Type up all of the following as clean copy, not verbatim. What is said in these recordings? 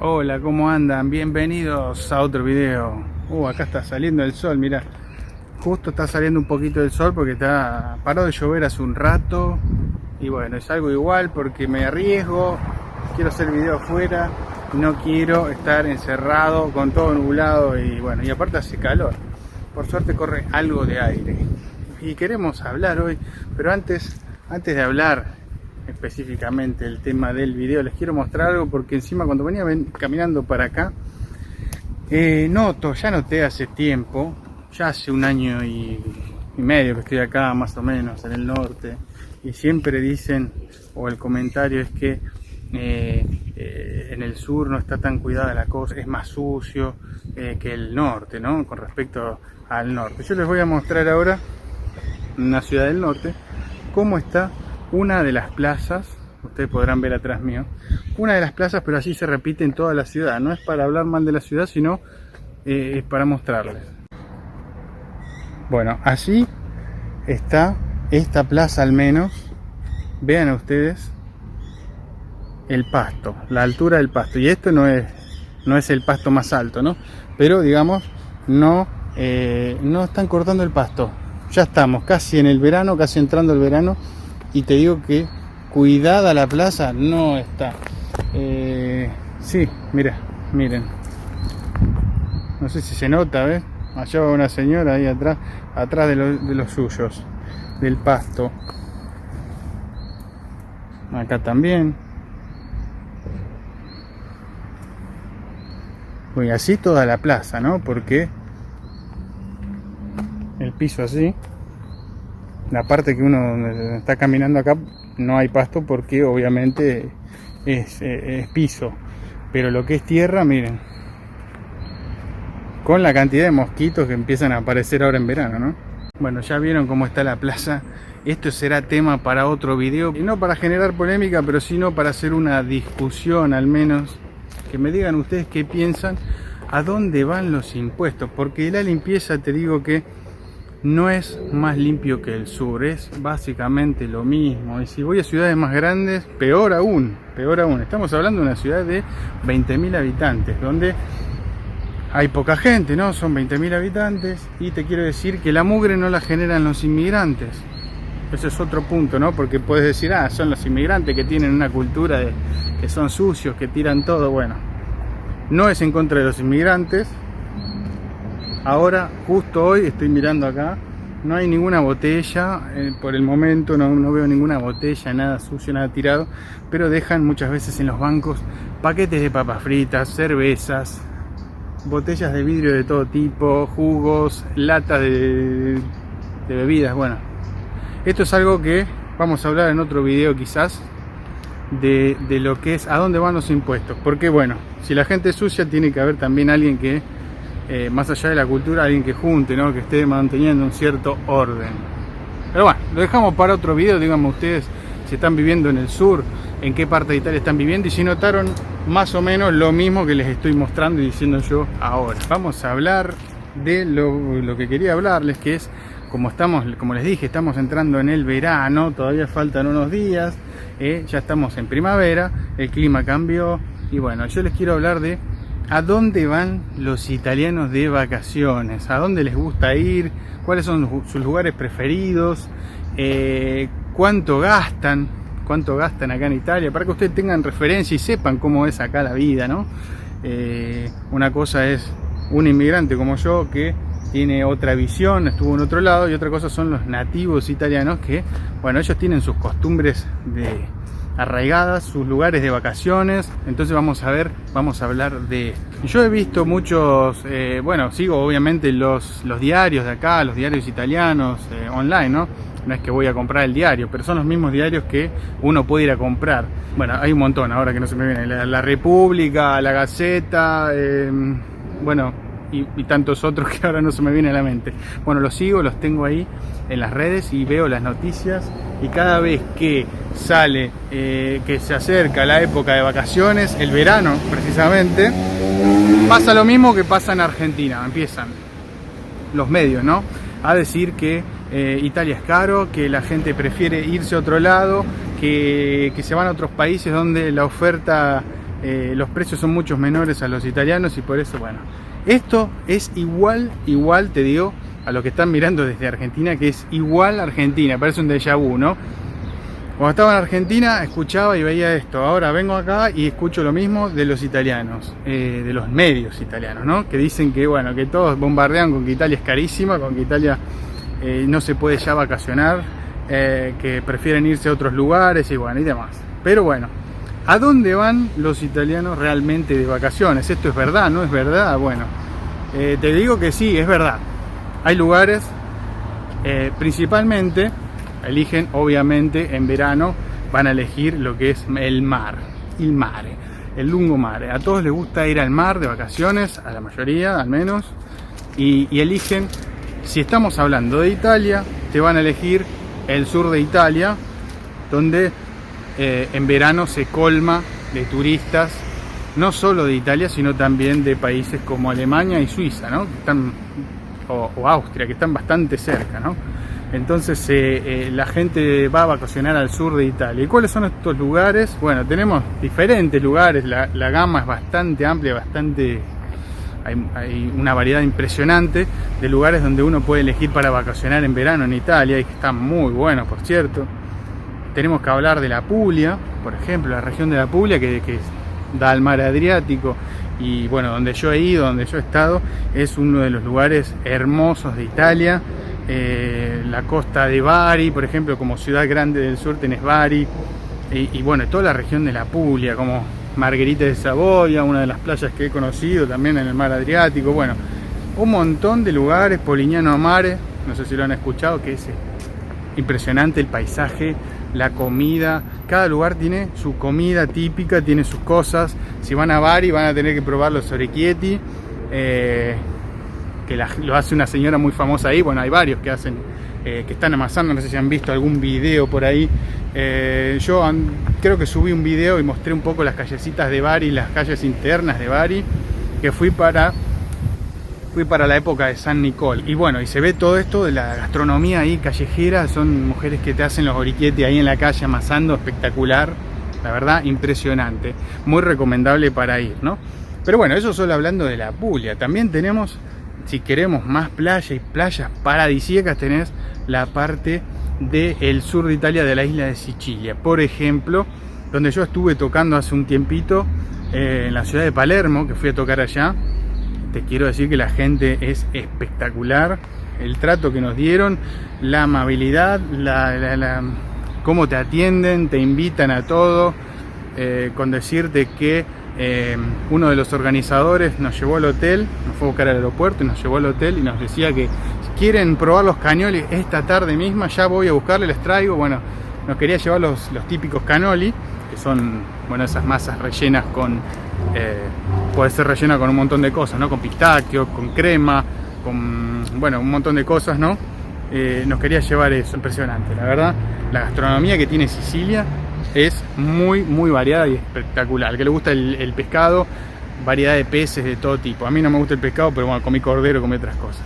Hola, ¿cómo andan? Bienvenidos a otro video. Acá está saliendo el sol, mira. Justo está saliendo un poquito del sol porque paró de llover hace un rato. Y bueno, es algo igual porque me arriesgo. Quiero hacer video afuera. No quiero estar encerrado con todo nublado y bueno, y aparte hace calor. Por suerte corre algo de aire. Y queremos hablar hoy, pero antes de hablar específicamente el tema del video, les quiero mostrar algo porque encima cuando venía caminando para acá ya noté hace tiempo, ya hace un año y medio que estoy acá más o menos en el norte, y siempre dicen, o el comentario es que en el sur no está tan cuidada la cosa, es más sucio que el norte, ¿no? Con respecto al norte. Yo les voy a mostrar ahora en una ciudad del norte cómo está una de las plazas. Ustedes podrán ver atrás mío una de las plazas, pero así se repite en toda la ciudad. No es para hablar mal de la ciudad, sino es para mostrarles. Bueno, así está esta plaza, al menos. Vean ustedes el pasto, la altura del pasto. Y esto no es el pasto más alto, ¿no? Pero digamos, no están cortando el pasto. Ya estamos casi en el verano, casi entrando el verano. Y te digo que cuidada la plaza no está. Sí, miren. No sé si se nota, ¿ves? Allá va una señora ahí atrás de los suyos, del pasto. Acá también. Y así toda la plaza, ¿no? Porque el piso así. La parte que uno está caminando acá no hay pasto porque obviamente es piso. Pero lo que es tierra, miren. Con la cantidad de mosquitos que empiezan a aparecer ahora en verano, ¿no? Bueno, ya vieron cómo está la plaza. Esto será tema para otro video. Y no para generar polémica, pero sino para hacer una discusión al menos. Que me digan ustedes qué piensan. ¿A dónde van los impuestos? Porque la limpieza, te digo que no es más limpio que el sur, es básicamente lo mismo. Y si voy a ciudades más grandes, peor aún. Estamos hablando de una ciudad de 20.000 habitantes, donde hay poca gente, ¿no? Son 20.000 habitantes, y te quiero decir que la mugre no la generan los inmigrantes. Ese es otro punto, ¿no? Porque puedes decir, son los inmigrantes que tienen una cultura de que son sucios, que tiran todo. Bueno, no es en contra de los inmigrantes. Ahora, justo hoy, estoy mirando acá, no hay ninguna botella, por el momento no veo ninguna botella, nada sucio, nada tirado, pero dejan muchas veces en los bancos paquetes de papas fritas, cervezas, botellas de vidrio de todo tipo, jugos, latas de bebidas. Bueno, esto es algo que vamos a hablar en otro video quizás, de lo que es a dónde van los impuestos, porque bueno, si la gente es sucia tiene que haber también alguien que más allá de la cultura, alguien que junte, ¿no? Que esté manteniendo un cierto orden. Pero bueno, lo dejamos para otro video. Díganme ustedes si están viviendo en el sur, en qué parte de Italia están viviendo y si notaron más o menos lo mismo que les estoy mostrando y diciendo yo ahora. Vamos a hablar de lo que quería hablarles, que es, como les dije, estamos entrando en el verano, todavía faltan unos días, ya estamos en primavera, el clima cambió y bueno, yo les quiero hablar de ¿a dónde van los italianos de vacaciones? ¿A dónde les gusta ir? ¿Cuáles son sus lugares preferidos? ¿Cuánto gastan? ¿Cuánto gastan acá en Italia? Para que ustedes tengan referencia y sepan cómo es acá la vida, ¿no? Una cosa es un inmigrante como yo que tiene otra visión, estuvo en otro lado, y otra cosa son los nativos italianos que, bueno, ellos tienen sus costumbres arraigadas, sus lugares de vacaciones. Entonces vamos a hablar de esto. Yo he visto muchos, sigo obviamente los diarios de acá, los diarios italianos online, ¿no? No es que voy a comprar el diario, pero son los mismos diarios que uno puede ir a comprar. Bueno, hay un montón ahora que no se me viene, la República, la Gaceta, y tantos otros que ahora no se me viene a la mente. Bueno, los sigo, los tengo ahí en las redes y veo las noticias, y cada vez que sale, que se acerca la época de vacaciones, el verano precisamente, pasa lo mismo que pasa en Argentina. Empiezan los medios, ¿no?, a decir que Italia es caro, que la gente prefiere irse a otro lado, que se van a otros países donde la oferta los precios son muchos menores a los italianos y por eso, bueno, esto es igual, te digo, a lo que están mirando desde Argentina, que es igual a Argentina, parece un déjà vu, ¿no? Cuando estaba en Argentina escuchaba y veía esto, ahora vengo acá y escucho lo mismo de los italianos, de los medios italianos, ¿no? Que dicen que, bueno, que todos bombardean con que Italia es carísima, con que Italia no se puede ya vacacionar, que prefieren irse a otros lugares y bueno, y demás. Pero bueno, ¿a dónde van los italianos realmente de vacaciones? ¿Esto es verdad? ¿No es verdad? Bueno, te digo que sí, es verdad. Hay lugares, principalmente, eligen, obviamente, en verano, van a elegir lo que es el mar, il mare, el lungomare. A todos les gusta ir al mar de vacaciones, a la mayoría al menos, y eligen, si estamos hablando de Italia, te van a elegir el sur de Italia, donde en verano se colma de turistas, no solo de Italia, sino también de países como Alemania y Suiza, ¿no? Que están, o Austria, que están bastante cerca, ¿no? Entonces la gente va a vacacionar al sur de Italia. ¿Y cuáles son estos lugares? Bueno, tenemos diferentes lugares, la gama es bastante amplia, hay una variedad impresionante de lugares donde uno puede elegir para vacacionar en verano en Italia y que están muy buenos, por cierto. Tenemos que hablar de la Puglia, por ejemplo, la región de la Puglia que da al mar Adriático y bueno, donde yo he ido, donde yo he estado, es uno de los lugares hermosos de Italia. La costa de Bari, por ejemplo, como ciudad grande del sur tenés Bari y bueno, toda la región de la Puglia, como Margherita de Saboya, una de las playas que he conocido también en el mar Adriático, bueno, un montón de lugares, Polignano a Mare, no sé si lo han escuchado, que es impresionante el paisaje, la comida, cada lugar tiene su comida típica, tiene sus cosas. Si van a Bari van a tener que probar los orecchietti, que lo hace una señora muy famosa ahí. Bueno, hay varios que hacen, que están amasando, no sé si han visto algún video por ahí. Yo creo que subí un video y mostré un poco las callecitas de Bari, las calles internas de Bari, que fui para la época de San Nicol. Y bueno, y se ve todo esto de la gastronomía ahí callejera, son mujeres que te hacen los orecchietti ahí en la calle amasando, espectacular, la verdad, impresionante, muy recomendable para ir, ¿no? Pero bueno, eso solo hablando de la Puglia. También tenemos, si queremos más playa y playas paradisíacas, tenés la parte del sur de Italia, de la isla de Sicilia, por ejemplo, donde yo estuve tocando hace un tiempito, en la ciudad de Palermo, que fui a tocar allá. Te quiero decir que la gente es espectacular, el trato que nos dieron, la amabilidad, cómo te atienden, te invitan a todo, con decirte que uno de los organizadores nos llevó al hotel, nos fue a buscar al aeropuerto y nos llevó al hotel y nos decía que si quieren probar los cannoli esta tarde misma, ya voy a buscarle, les traigo. Bueno, nos quería llevar los típicos cannoli, que son, bueno, esas masas rellenas con, puede ser rellena con un montón de cosas, ¿no? Con pistacho, con crema, con, bueno, un montón de cosas, ¿no? Nos quería llevar eso, impresionante, la verdad. La gastronomía que tiene Sicilia es muy, muy variada y espectacular. Al que le gusta el pescado, variedad de peces de todo tipo. A mí no me gusta el pescado, pero bueno, comí cordero, comí otras cosas.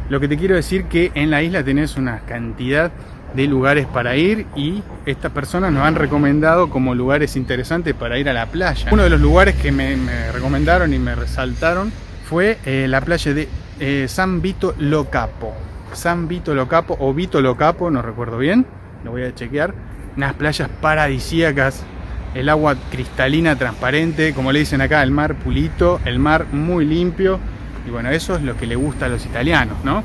Lo que te quiero decir que en la isla tenés una cantidad de lugares para ir y estas personas nos han recomendado como lugares interesantes para ir a la playa. Uno de los lugares que me recomendaron y me resaltaron fue la playa de San Vito Lo Capo. San Vito Lo Capo o Vito Lo Capo, no recuerdo bien, lo voy a chequear. Unas playas paradisíacas, el agua cristalina, transparente, como le dicen acá, el mar pulito, el mar muy limpio. Y bueno, eso es lo que le gusta a los italianos, ¿no?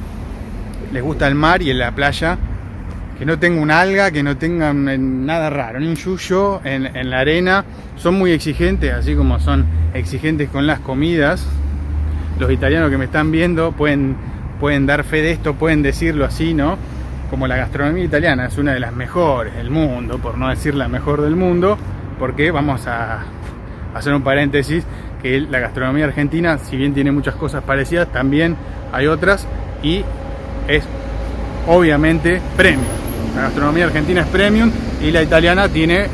Les gusta el mar y en la playa que no tenga un alga, que no tengan nada raro, ni un yuyo en la arena. Son muy exigentes, así como son exigentes con las comidas. Los italianos que me están viendo pueden dar fe de esto, pueden decirlo así, ¿no? Como la gastronomía italiana es una de las mejores del mundo, por no decir la mejor del mundo, porque vamos a hacer un paréntesis, que la gastronomía argentina, si bien tiene muchas cosas parecidas, también hay otras y es obviamente premium. La gastronomía argentina es premium y la italiana tiene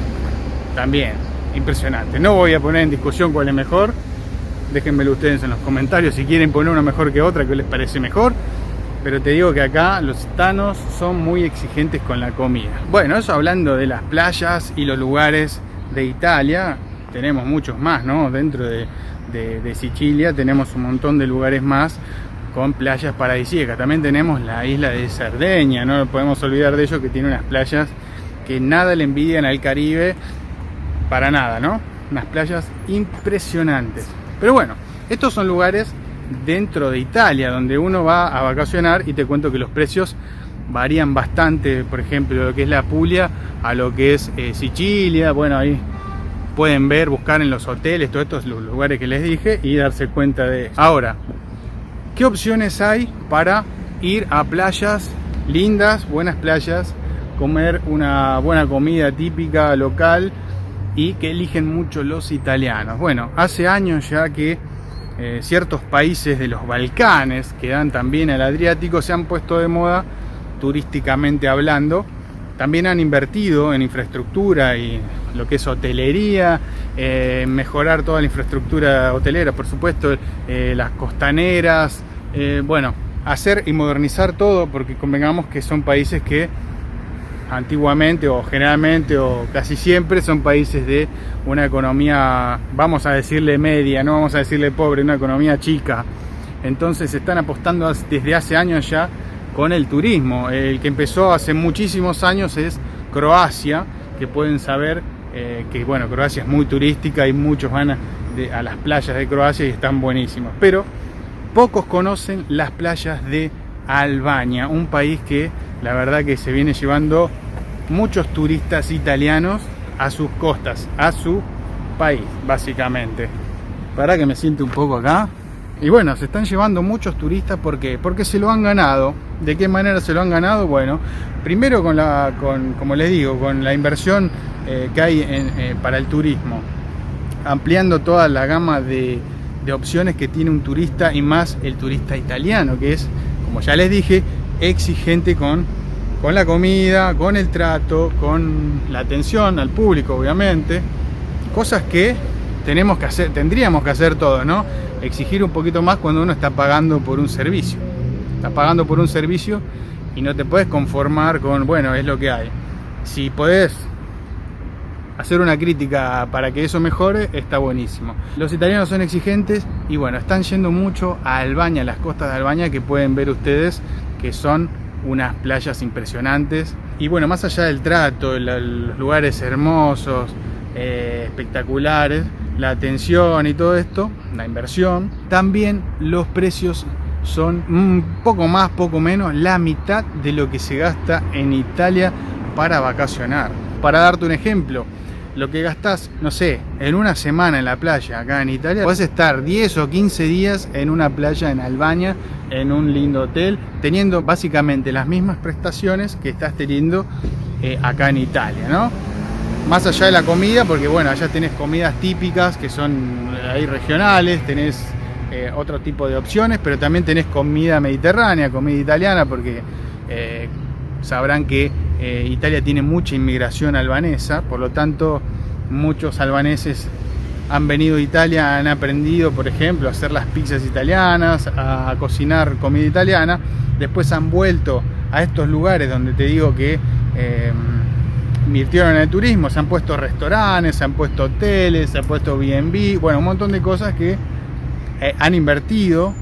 también, impresionante. No voy a poner en discusión cuál es mejor, déjenmelo ustedes en los comentarios si quieren poner una mejor que otra, que les parece mejor. Pero te digo que acá los tanos son muy exigentes con la comida. Bueno, eso hablando de las playas y los lugares de Italia. tenemos muchos más, ¿no? Dentro de Sicilia tenemos un montón de lugares más con playas paradisíacas. También tenemos la isla de Cerdeña, no podemos olvidar de ello, que tiene unas playas que nada le envidian al Caribe, para nada, ¿no? Unas playas impresionantes. Pero bueno, estos son lugares dentro de Italia donde uno va a vacacionar, y te cuento que los precios varían bastante. Por ejemplo, lo que es la Puglia a lo que es Sicilia. Bueno, ahí pueden ver, buscar en los hoteles todos estos lugares que les dije y darse cuenta de... Ahora, ¿qué opciones hay para ir a playas lindas, buenas playas, comer una buena comida típica local y que eligen mucho los italianos? Bueno, hace años ya que ciertos países de los Balcanes, que dan también al Adriático, se han puesto de moda turísticamente hablando. También han invertido en infraestructura y lo que es hotelería, mejorar toda la infraestructura hotelera, por supuesto, las costaneras, bueno, hacer y modernizar todo, porque convengamos que son países que antiguamente o generalmente o casi siempre son países de una economía, vamos a decirle media, no vamos a decirle pobre, una economía chica. Entonces están apostando desde hace años ya con el turismo. El que empezó hace muchísimos años es Croacia, que pueden saber que bueno, Croacia es muy turística y muchos van a las playas de Croacia y están buenísimos. Pero pocos conocen las playas de Albania, un país que la verdad que se viene llevando muchos turistas italianos a sus costas, a su país, básicamente. Para que me siente un poco acá. Y bueno, se están llevando muchos turistas porque se lo han ganado. ¿De qué manera se lo han ganado? Bueno, primero como les digo, con la inversión que hay para el turismo, ampliando toda la gama de opciones que tiene un turista, y más el turista italiano, que es, como ya les dije, exigente con la comida, con el trato, con la atención al público, obviamente. Cosas que tendríamos que hacer todos, ¿no? Exigir un poquito más cuando uno está pagando por un servicio. Estás pagando por un servicio y no te puedes conformar con, bueno, es lo que hay. Si podés hacer una crítica para que eso mejore, está buenísimo. Los italianos son exigentes y bueno, están yendo mucho a Albania, a las costas de Albania, que pueden ver ustedes que son unas playas impresionantes. Y bueno, más allá del trato, los lugares hermosos, espectaculares, la atención y todo esto, la inversión, también los precios son un poco más, poco menos, la mitad de lo que se gasta en Italia para vacacionar. Para darte un ejemplo, lo que gastás, no sé, en una semana en la playa acá en Italia, podés estar 10 o 15 días en una playa en Albania, en un lindo hotel, teniendo básicamente las mismas prestaciones que estás teniendo acá en Italia, ¿no? Más allá de la comida, porque bueno, allá tenés comidas típicas que son ahí regionales, tenés otro tipo de opciones, pero también tenés comida mediterránea, comida italiana, porque sabrán que Italia tiene mucha inmigración albanesa, por lo tanto muchos albaneses han venido a Italia, han aprendido, por ejemplo, a hacer las pizzas italianas, a cocinar comida italiana, después han vuelto a estos lugares donde te digo que invirtieron en el turismo, se han puesto restaurantes, se han puesto hoteles, se han puesto B&B, bueno, un montón de cosas que han invertido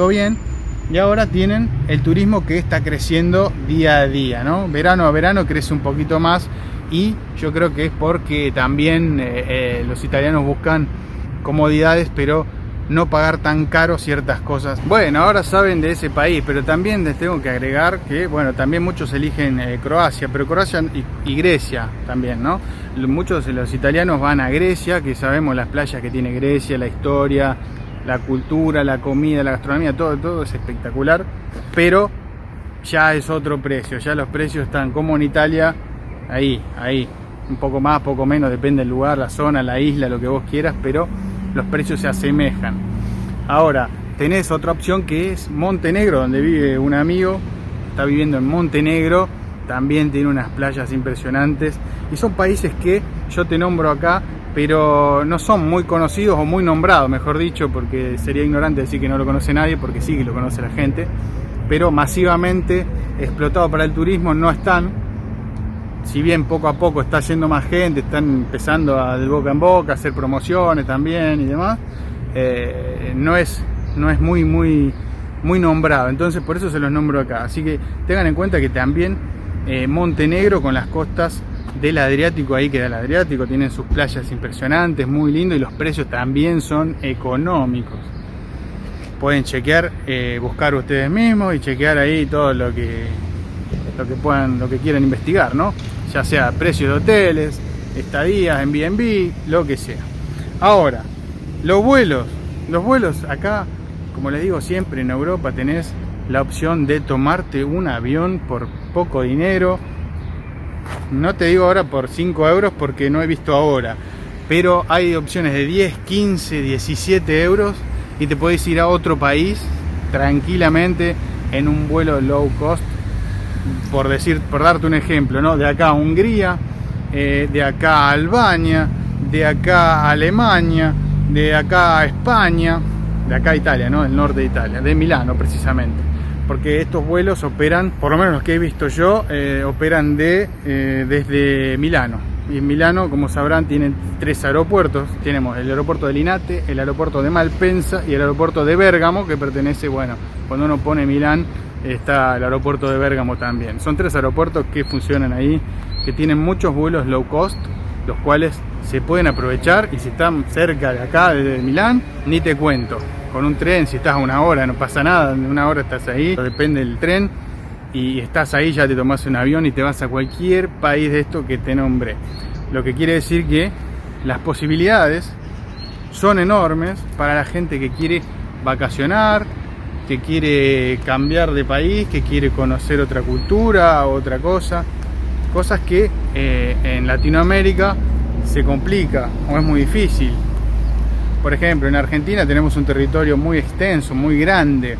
bien, y ahora tienen el turismo que está creciendo día a día, ¿no? Verano a verano crece un poquito más, y yo creo que es porque también los italianos buscan comodidades, pero no pagar tan caro ciertas cosas. Bueno, ahora saben de ese país, pero también les tengo que agregar que, bueno, también muchos eligen Croacia, pero Croacia y Grecia también, ¿no? Muchos de los italianos van a Grecia, que sabemos las playas que tiene Grecia, la historia, la cultura, la comida, la gastronomía, todo es espectacular, pero ya es otro precio, ya los precios están como en Italia, ahí, un poco más, poco menos, depende del lugar, la zona, la isla, lo que vos quieras, pero los precios se asemejan. Ahora, tenés otra opción que es Montenegro, donde vive un amigo, está viviendo en Montenegro, también tiene unas playas impresionantes, y son países que yo te nombro acá, pero no son muy conocidos o muy nombrados, mejor dicho, porque sería ignorante decir que no lo conoce nadie, porque sí que lo conoce la gente, pero masivamente explotado para el turismo no están. si bien poco a poco está yendo más gente, están empezando de boca en boca a hacer promociones también y demás, no es muy nombrado, entonces por eso se los nombro acá. Así que tengan en cuenta que también Montenegro, con las costas del Adriático, ahí queda el Adriático, tienen sus playas impresionantes, muy lindo, y los precios también son económicos. Pueden chequear, buscar ustedes mismos y chequear ahí todo lo que puedan, lo que quieran investigar, ¿no? Ya sea precios de hoteles, estadías en B&B, lo que sea. Ahora, los vuelos acá, como les digo siempre, en Europa tenés la opción de tomarte un avión por poco dinero. No te digo ahora por 5 euros porque no he visto ahora, pero hay opciones de 10, 15, 17 euros y te podés ir a otro país tranquilamente en un vuelo low cost, por darte un ejemplo, ¿no? De acá a Hungría, de acá a Albania, de acá a Alemania, de acá a España, de acá a Italia, ¿no? El norte de Italia, de Milano precisamente. Porque estos vuelos operan, por lo menos los que he visto yo, operan desde Milano. Y en Milano, como sabrán, tienen 3 aeropuertos. Tenemos el aeropuerto de Linate, el aeropuerto de Malpensa y el aeropuerto de Bérgamo, que pertenece, bueno, cuando uno pone Milán, está el aeropuerto de Bérgamo también. Son 3 aeropuertos que funcionan ahí, que tienen muchos vuelos low cost, los cuales se pueden aprovechar, y si están cerca de acá, desde Milán, ni te cuento. Con un tren, si estás a 1 hora, no pasa nada, en 1 hora estás ahí, depende del tren, y estás ahí, ya te tomás un avión y te vas a cualquier país de esto que te nombré. Lo que quiere decir que las posibilidades son enormes para la gente que quiere vacacionar, que quiere cambiar de país, que quiere conocer otra cultura, otra cosa. Cosas que en Latinoamérica se complica o es muy difícil. Por ejemplo, en Argentina tenemos un territorio muy extenso, muy grande,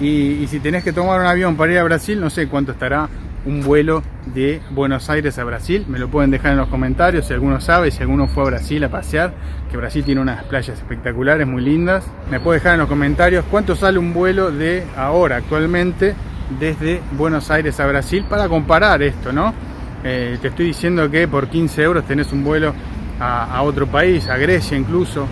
y si tenés que tomar un avión para ir a Brasil, no sé cuánto estará un vuelo de Buenos Aires a Brasil. Me lo pueden dejar en los comentarios si alguno sabe, si alguno fue a Brasil a pasear, que Brasil tiene unas playas espectaculares, muy lindas. Me puede dejar en los comentarios cuánto sale un vuelo de ahora, actualmente, desde Buenos Aires a Brasil, para comparar esto, ¿no? Te estoy diciendo que por 15 euros tenés un vuelo a otro país, a Grecia incluso.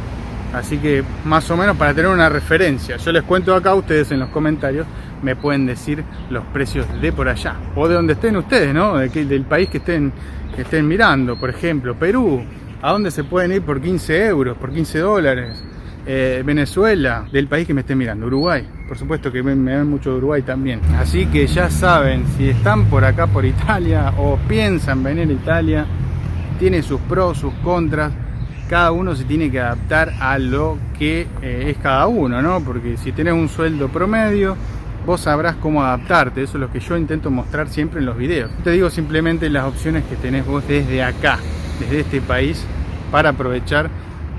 Así que más o menos para tener una referencia. Yo les cuento acá, ustedes en los comentarios me pueden decir los precios de por allá, o de donde estén ustedes, ¿no? Del país que estén mirando. Por ejemplo, Perú, ¿a dónde se pueden ir por 15 euros, por 15 dólares? Venezuela, del país que me estén mirando. Uruguay, por supuesto que me ven mucho de Uruguay también. Así que ya saben, si están por acá por Italia o piensan venir a Italia, tiene sus pros, sus contras. Cada uno se tiene que adaptar a lo que es cada uno, ¿no? Porque si tenés un sueldo promedio, vos sabrás cómo adaptarte. Eso es lo que yo intento mostrar siempre en los videos. Te digo simplemente las opciones que tenés vos desde acá, desde este país, para aprovechar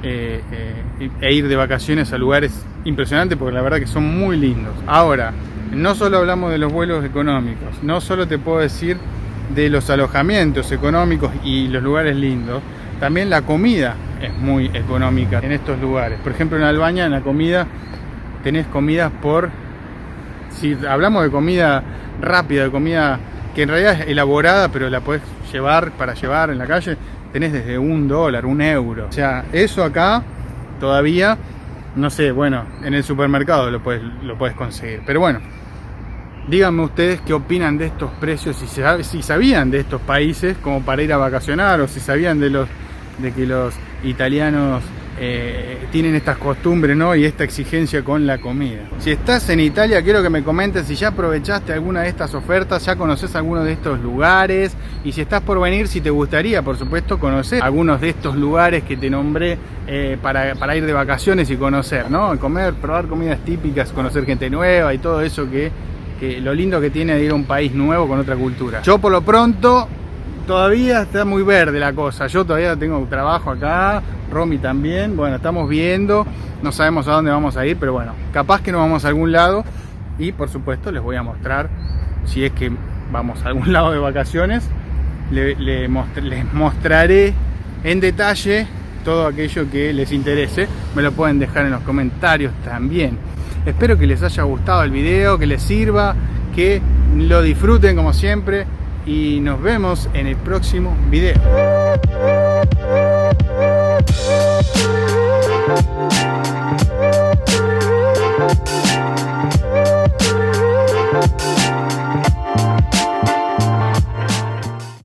e ir de vacaciones a lugares impresionantes, porque la verdad que son muy lindos. Ahora, no solo hablamos de los vuelos económicos, no solo te puedo decir de los alojamientos económicos y los lugares lindos, también la comida es muy económica en estos lugares. Por ejemplo, en Albania, en la comida, tenés comidas por... Si hablamos de comida rápida, de comida que en realidad es elaborada, pero la podés llevar para llevar en la calle, tenés desde $1, €1. O sea, eso acá todavía, no sé, bueno, en el supermercado lo puedes conseguir. Pero bueno, díganme ustedes qué opinan de estos precios, si sabían de estos países como para ir a vacacionar, o si sabían de que los italianos tienen estas costumbres, ¿no? Y esta exigencia con la comida. Si estás en Italia, quiero que me comentes si ya aprovechaste alguna de estas ofertas, ya conoces alguno de estos lugares, y si estás por venir, si te gustaría, por supuesto, conocer algunos de estos lugares que te nombré para ir de vacaciones y conocer, ¿no? Comer, probar comidas típicas, conocer gente nueva y todo eso que lo lindo que tiene de ir a un país nuevo con otra cultura. Yo por lo pronto todavía está muy verde la cosa, yo todavía tengo trabajo acá, Romy también, bueno, estamos viendo, no sabemos a dónde vamos a ir, pero bueno, capaz que nos vamos a algún lado, y por supuesto les voy a mostrar, si es que vamos a algún lado de vacaciones, les mostraré en detalle todo aquello que les interese. Me lo pueden dejar en los comentarios también. Espero que les haya gustado el video, que les sirva, que lo disfruten como siempre, y nos vemos en el próximo video.